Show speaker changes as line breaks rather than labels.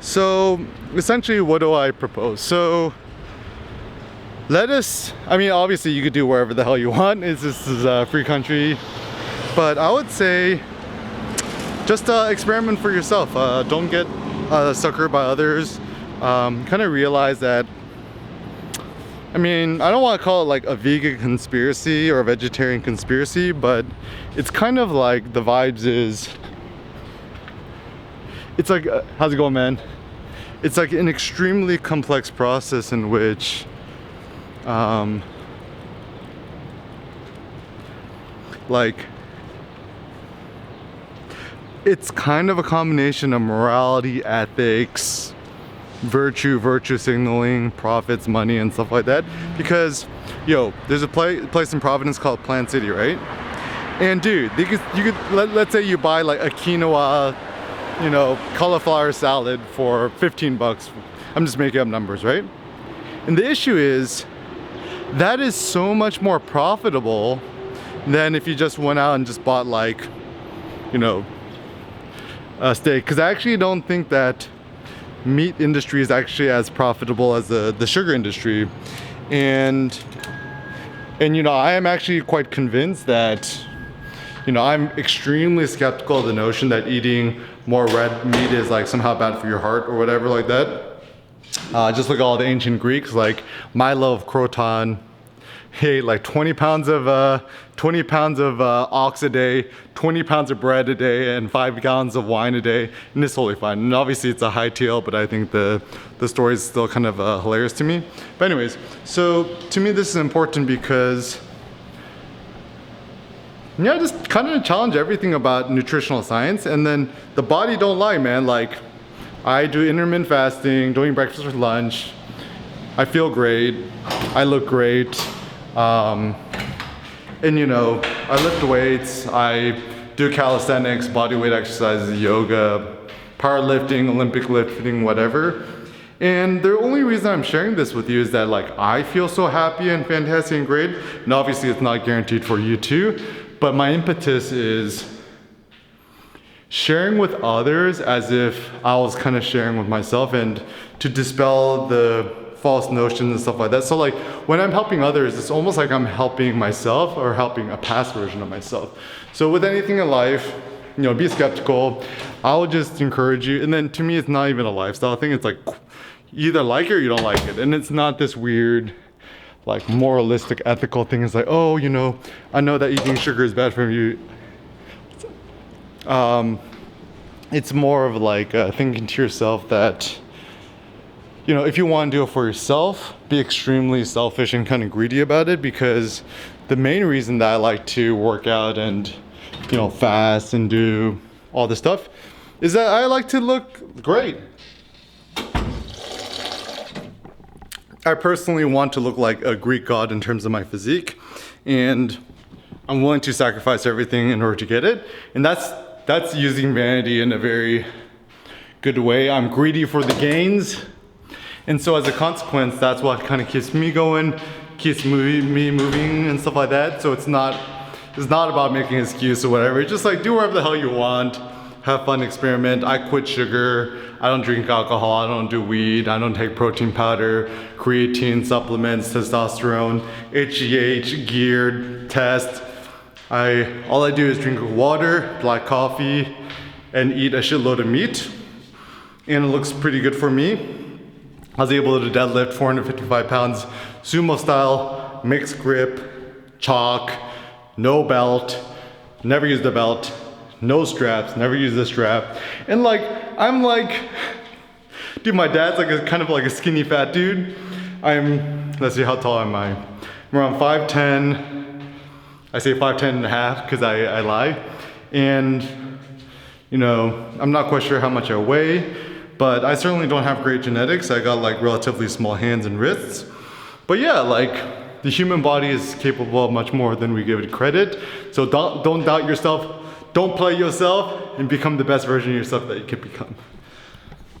So essentially, what do I propose? So lettuce, I mean, obviously you could do wherever the hell you want. This is a free country. But I would say just experiment for yourself. Don't get suckered by others. Kind of realize that, I mean, I don't want to call it like a vegan conspiracy or a vegetarian conspiracy, but it's kind of like the vibes is, it's like, how's it going, man? It's like an extremely complex process in which like it's kind of a combination of morality, ethics, virtue signaling, profits, money, and stuff like that. Because, yo, there's a place in Providence called Plant City, right? And dude, you could let's say you buy like a quinoa, you know, cauliflower salad for 15 bucks. I'm just making up numbers, right? And the issue is that is so much more profitable than if you just went out and just bought like, you know, a steak. Because I actually don't think that meat industry is actually as profitable as the sugar industry. And you know, I am actually quite convinced that, you know, I'm extremely skeptical of the notion that eating more red meat is like somehow bad for your heart or whatever like that. Just look at all the ancient Greeks, like Milo of Croton, he ate like 20 pounds of ox a day, 20 pounds of bread a day, and 5 gallons of wine a day, and it's totally fine. And obviously it's a high tale, but I think the story is still kind of hilarious to me. But anyways, so to me this is important because, yeah, just kind of challenge everything about nutritional science. And then the body don't lie, man. Like, I do intermittent fasting, don't eat breakfast or lunch. I feel great, I look great. And you know, I lift weights, I do calisthenics, bodyweight exercises, yoga, powerlifting, Olympic lifting, whatever. And the only reason I'm sharing this with you is that like I feel so happy and fantastic and great. And obviously it's not guaranteed for you too, but my impetus is sharing with others as if I was kind of sharing with myself, and to dispel the false notions and stuff like that. So like when I'm helping others, it's almost like I'm helping myself or helping a past version of myself. So with anything in life, you know, be skeptical. I would just encourage you. And then to me, it's not even a lifestyle thing. It's like you either like it or you don't like it. And it's not this weird, like moralistic, ethical thing. It's like, oh, you know, I know that eating sugar is bad for you. It's more of like thinking to yourself that, you know, if you want to do it for yourself, be extremely selfish and kind of greedy about it. Because the main reason that I like to work out and, you know, fast and do all this stuff is that I like to look great. I personally want to look like a Greek god in terms of my physique, and I'm willing to sacrifice everything in order to get it. And that's using vanity in a very good way. I'm greedy for the gains. And so as a consequence, that's what kind of keeps me going, keeps me moving and stuff like that. So it's not about making an excuse or whatever. It's just like do whatever the hell you want, have fun, experiment. I quit sugar, I don't drink alcohol, I don't do weed, I don't take protein powder, creatine supplements, testosterone, HGH, geared, test. All I do is drink water, black coffee, and eat a shitload of meat. And it looks pretty good for me. I was able to deadlift 455 pounds, sumo style, mixed grip, chalk, no belt, never used a belt, no straps, never used a strap. And like, I'm like, dude, my dad's like kind of like a skinny fat dude. Let's see, how tall am I? I'm around 5'10". I say 5'10 and a half because I lie. And, you know, I'm not quite sure how much I weigh, but I certainly don't have great genetics. I got like relatively small hands and wrists. But yeah, like the human body is capable of much more than we give it credit. So don't doubt yourself, don't play yourself, and become the best version of yourself that you can become.